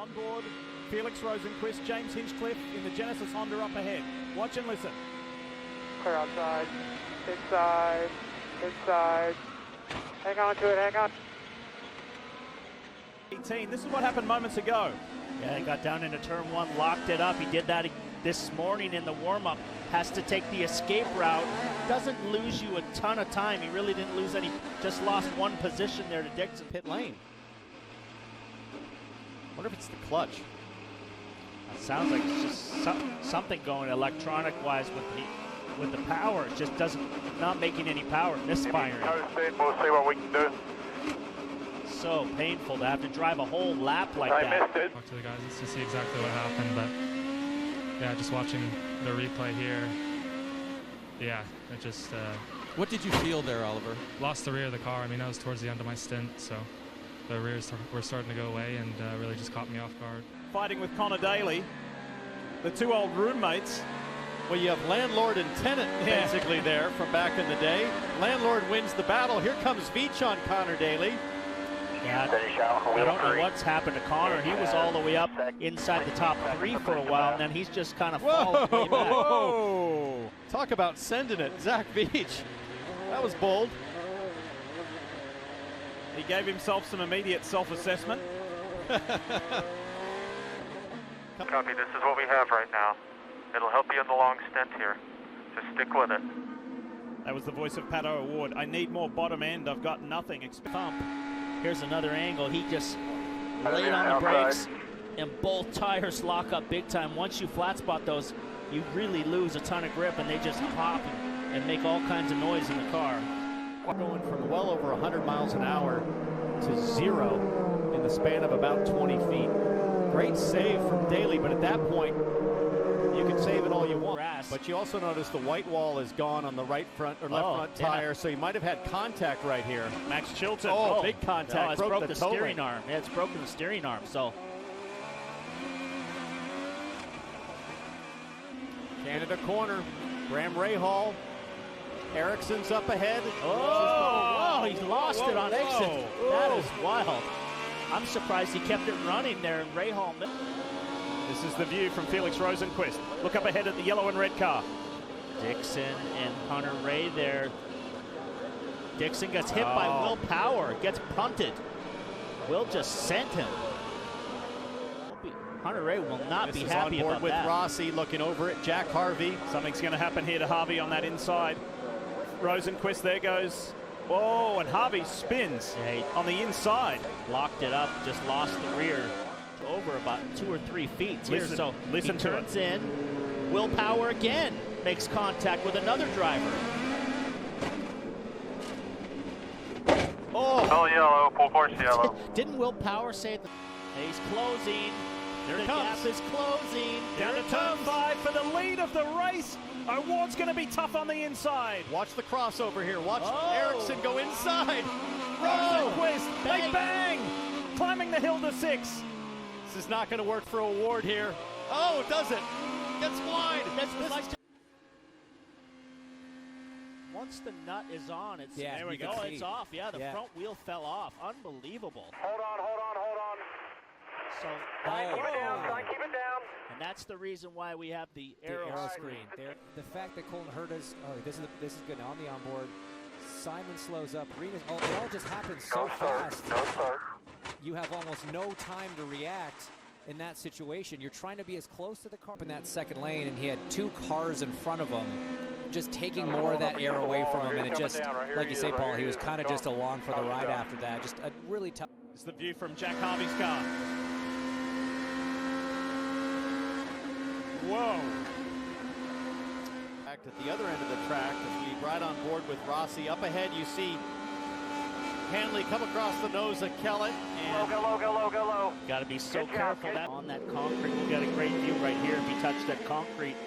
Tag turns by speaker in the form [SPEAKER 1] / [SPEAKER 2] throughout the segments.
[SPEAKER 1] Onboard, Felix Rosenqvist, James Hinchcliffe in the Genesis Honda up ahead. Watch and listen.
[SPEAKER 2] Clear outside, inside, inside. Hang on to it, hang on.
[SPEAKER 1] 18. This is what happened moments ago.
[SPEAKER 3] Yeah, he got down into turn one, locked it up. He did that this morning in the warm-up. Has to take the escape route. Doesn't lose you a ton of time. He really didn't lose any. Just lost one position there to Dixon pit lane. Wonder if it's the clutch. It sounds like it's just something going electronic-wise with the power. It just not making any power, misfiring.
[SPEAKER 2] We'll see what we can do.
[SPEAKER 3] So painful to have to drive a whole lap like that.
[SPEAKER 2] I missed it.
[SPEAKER 4] Talk to the guys to see exactly what happened, but yeah, just watching the replay here, yeah, it just...
[SPEAKER 5] What did you feel there, Oliver?
[SPEAKER 4] Lost the rear of the car. I mean, that was towards the end of my stint, so the rears were starting to go away and really just caught me off guard.
[SPEAKER 1] Fighting with Connor Daly, the two old roommates.
[SPEAKER 6] Well, you have landlord and tenant basically there from back in the day. Landlord wins the battle. Here comes Veach on Connor Daly.
[SPEAKER 3] Yeah, I don't know what's happened to Connor. He was all the way up inside the top three for a while, and then he's just kind of fallen way back.
[SPEAKER 6] Whoa! Talk about sending it, Zach Veach. That was bold.
[SPEAKER 1] He gave himself some immediate self-assessment.
[SPEAKER 2] Copy, this is what we have right now. It'll help you in the long stint here. Just stick with it.
[SPEAKER 1] That was the voice of Pagenaud Award. I need more bottom end. I've got nothing.
[SPEAKER 3] Thump. Here's another angle. He just laid on the brakes, and both tires lock up big time. Once you flat spot those, you really lose a ton of grip, and they just pop and make all kinds of noise in the car.
[SPEAKER 6] Going from well over 100 miles an hour to 0 in the span of about 20 feet. Great save from Daly, but at that point, you can save it all you want. But you also notice the white wall is gone on the right front or left front tire, so you might have had contact right here.
[SPEAKER 1] Max Chilton.
[SPEAKER 6] Oh, big contact.
[SPEAKER 3] No, it's broke the
[SPEAKER 6] toe
[SPEAKER 3] steering
[SPEAKER 6] ring.
[SPEAKER 3] arm. Yeah, it's broken the steering arm. So
[SPEAKER 6] Canada corner. Graham Rahal. Ericsson's up ahead.
[SPEAKER 3] oh, wow, he's lost it on exit. That is wild. I'm surprised he kept it running there, and Rahal.
[SPEAKER 1] This is the view from Felix Rosenqvist. Look up ahead at the yellow and red car.
[SPEAKER 3] Dixon and Hunter-Reay there. Dixon gets hit by Will Power, gets punted. Will just sent him. Hunter-Reay will not be happy
[SPEAKER 6] Onboard
[SPEAKER 3] about
[SPEAKER 6] with
[SPEAKER 3] that.
[SPEAKER 6] Rossi looking over at Jack Harvey.
[SPEAKER 1] Something's going to happen here to Harvey on that inside. Rosenqvist, there goes. Oh, and Harvey spins on the inside.
[SPEAKER 3] Locked it up, just lost the rear. Over about 2 or 3 feet here, so
[SPEAKER 1] listen
[SPEAKER 3] he
[SPEAKER 1] to
[SPEAKER 3] turns in. Will Power again makes contact with another driver.
[SPEAKER 2] Oh, yellow, full course yellow.
[SPEAKER 3] Didn't Will Power say that he's closing?
[SPEAKER 6] Here
[SPEAKER 3] The
[SPEAKER 6] it comes.
[SPEAKER 3] gap is closing.
[SPEAKER 1] Down to turn 5 for the lead of the race. Award's going to be tough on the inside.
[SPEAKER 6] Watch the crossover here. Watch Ericsson go inside.
[SPEAKER 1] Rosenqvist, they
[SPEAKER 3] Bang.
[SPEAKER 1] bang! Climbing the hill to 6.
[SPEAKER 6] This is not going to work for Award here. Oh, does it? Gets wide.
[SPEAKER 3] Once the nut is on, it's
[SPEAKER 1] there we go.
[SPEAKER 3] It's off. Yeah, the front wheel fell off. Unbelievable.
[SPEAKER 2] Hold on.
[SPEAKER 3] So
[SPEAKER 2] Keep it down, keep it down.
[SPEAKER 3] and that's the reason why we have the arrow screen.
[SPEAKER 7] The fact that Colton Herta's, this is good now on the onboard. Simon slows up. It all just happens so fast.
[SPEAKER 2] No start.
[SPEAKER 7] You have almost no time to react in that situation. You're trying to be as close to the car in that second lane, and he had 2 cars in front of him, just taking more of that air away from him. And it just, like you say, Paul, he was kind of just along for the ride after that. Just a really tough.
[SPEAKER 1] It's the view from Jack Harvey's car. Whoa.
[SPEAKER 6] Back at the other end of the track as we ride on board with Rossi. Up ahead you see Hanley come across the nose of Kellett. And
[SPEAKER 2] Go low.
[SPEAKER 3] Got to be so
[SPEAKER 2] Good job,
[SPEAKER 3] careful
[SPEAKER 2] kid.
[SPEAKER 3] that on that concrete. We'll get a great view right here if he touched that concrete.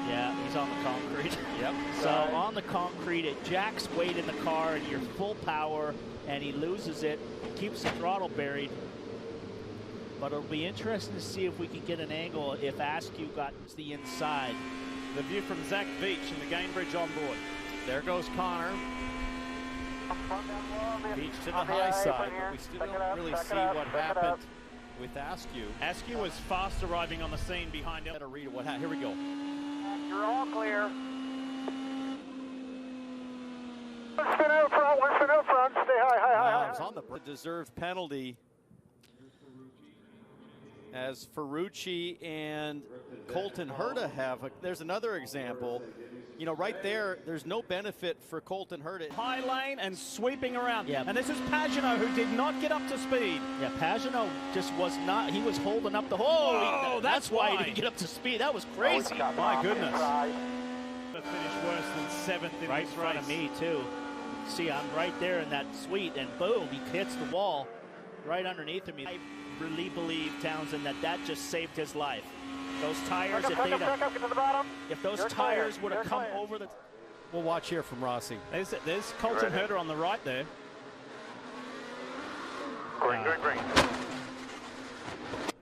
[SPEAKER 3] Yeah, he's on the concrete.
[SPEAKER 6] Yep.
[SPEAKER 3] So on the concrete, it jacks weight in the car, and you're full power, and he loses it, keeps the throttle buried. But it'll be interesting to see if we can get an angle if Askew got to the inside.
[SPEAKER 1] The view from Zach Veach in the Gainbridge Onboard.
[SPEAKER 6] there goes Connor. Veach to the high side, but we still don't really see what happened with Askew.
[SPEAKER 1] Askew was fast arriving on the scene behind him.
[SPEAKER 6] Better read what happened. Here we go.
[SPEAKER 2] You're all clear. One spin out front, stay high.
[SPEAKER 6] It's on the deserved penalty as Ferrucci and Colton Herta have. There's another example. You know, right there, there's no benefit for Colton Herta.
[SPEAKER 1] High lane and sweeping around.
[SPEAKER 3] Yeah.
[SPEAKER 1] And this is Pagenaud, who did not get up to speed.
[SPEAKER 3] Yeah, Pagenaud just was not. He was holding up the hole.
[SPEAKER 1] Oh,
[SPEAKER 3] That's why he didn't get up to speed. That was crazy.
[SPEAKER 1] My goodness. Finished worse than 7th in
[SPEAKER 3] Right in
[SPEAKER 1] this
[SPEAKER 3] front
[SPEAKER 1] race.
[SPEAKER 3] of me, too. See, I'm right there in that suite, and boom, he hits the wall right underneath of me. I really believe, Townsend, that just saved his life. Those tires, if those tires would have come over the...
[SPEAKER 6] We'll watch here from Rossi.
[SPEAKER 1] There's Colton Herta on the right there.
[SPEAKER 2] Green.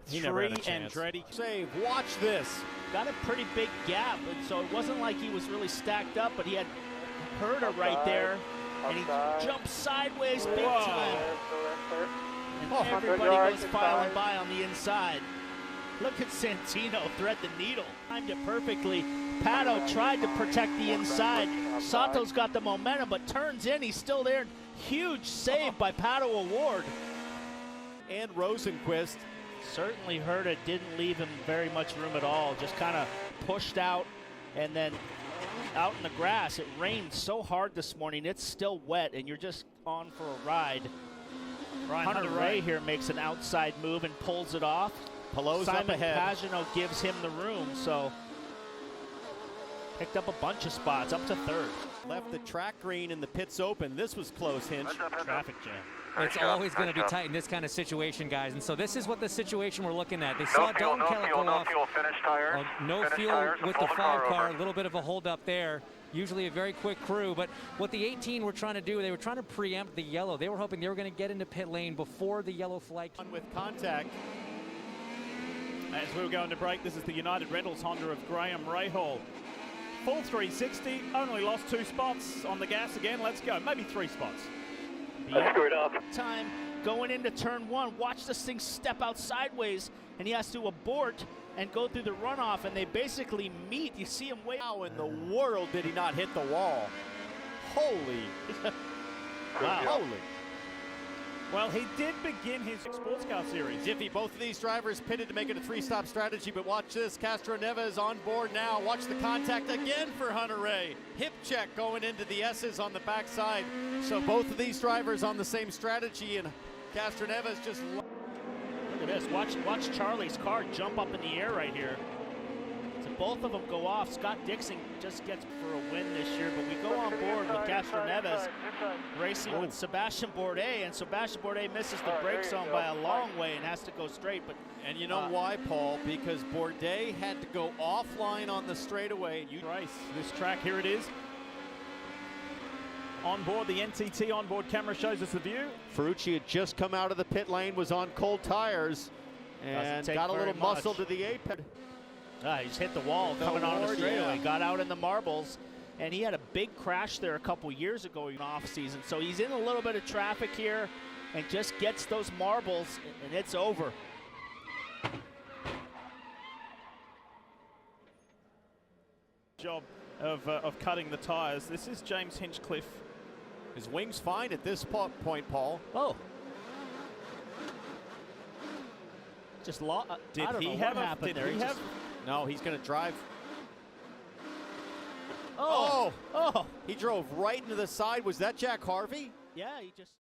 [SPEAKER 6] He never had a
[SPEAKER 1] Tree and
[SPEAKER 6] chance.
[SPEAKER 1] Andretti.
[SPEAKER 6] Save. Watch this.
[SPEAKER 3] Got a pretty big gap, and so it wasn't like he was really stacked up, but he had Herta right there, and he jumped sideways big time. And everybody goes filing by on the inside. Look at Santino thread the needle. Timed it perfectly. Pagenaud tried to protect the inside. Sato's got the momentum, but turns in. He's still there. Huge save by Pagenaud Award.
[SPEAKER 6] And Rosenqvist.
[SPEAKER 3] Certainly Herta didn't leave him very much room at all. Just kind of pushed out and then out in the grass. It rained so hard this morning. It's still wet, and you're just on for a ride. Hunter-Reay here makes an outside move and pulls it off.
[SPEAKER 6] Pelot's up ahead.
[SPEAKER 3] Pagenaud gives him the room, so picked up a bunch of spots, up to 3rd.
[SPEAKER 6] Left the track green and the pits open. This was close, Hinch.
[SPEAKER 3] Traffic jam.
[SPEAKER 7] It's always going to be tight in this kind of situation, guys. And so this is what the situation we're looking at. They saw Dalton Kellett go off.
[SPEAKER 2] Finish tires.
[SPEAKER 7] No fuel with the 5 car. A little bit of a hold up there. Usually a very quick crew. But what the 18 were trying to do, they were trying to preempt the yellow. They were hoping they were going to get into pit lane before the yellow flag.
[SPEAKER 6] With contact.
[SPEAKER 1] As we were going to break, this is the United Rentals Honda of Graham Rahal. Full 360, only lost 2 spots on the gas again. Let's go, maybe 3 spots.
[SPEAKER 2] Screwed up.
[SPEAKER 3] Time going into turn 1. Watch this thing step out sideways, and he has to abort and go through the runoff, and they basically meet. You see him way.
[SPEAKER 6] How in the world did he not hit the wall? Holy.
[SPEAKER 3] Wow.
[SPEAKER 6] Holy.
[SPEAKER 1] Well, he did begin his sports car series.
[SPEAKER 6] Jiffy, both of these drivers pitted to make it a 3-stop strategy, but watch this. Castroneves on board now. Watch the contact again for Hunter-Reay. Hip check going into the S's on the backside. So both of these drivers on the same strategy, and Castroneves just...
[SPEAKER 3] Look at this. Watch Charlie's car jump up in the air right here. So both of them go off. Scott Dixon just gets for a win this year, but we go on board with Castroneves racing with Sebastian Bourdais, and Sebastian Bourdais misses the brake zone by a long way and has to go straight. But
[SPEAKER 6] And you know why, Paul? Because Bourdais had to go offline on the straightaway.
[SPEAKER 1] This track, here it is. On board, the NTT onboard camera shows us the view.
[SPEAKER 6] Ferrucci had just come out of the pit lane, was on cold tires, and got a little muscle to the apex.
[SPEAKER 3] He's hit the wall coming on the straightaway, got out in the marbles, and he had a big crash there a couple years ago in off season. So he's in a little bit of traffic here and just gets those marbles, and it's over.
[SPEAKER 1] Job of cutting the tires. This is James Hinchcliffe.
[SPEAKER 6] His wing's fine at this point, Paul.
[SPEAKER 3] Oh. Just
[SPEAKER 1] Did he have what happened there?
[SPEAKER 6] No, he's going to drive.
[SPEAKER 3] Oh.
[SPEAKER 6] He drove right into the side. Was that Jack Harvey?
[SPEAKER 3] Yeah, he just...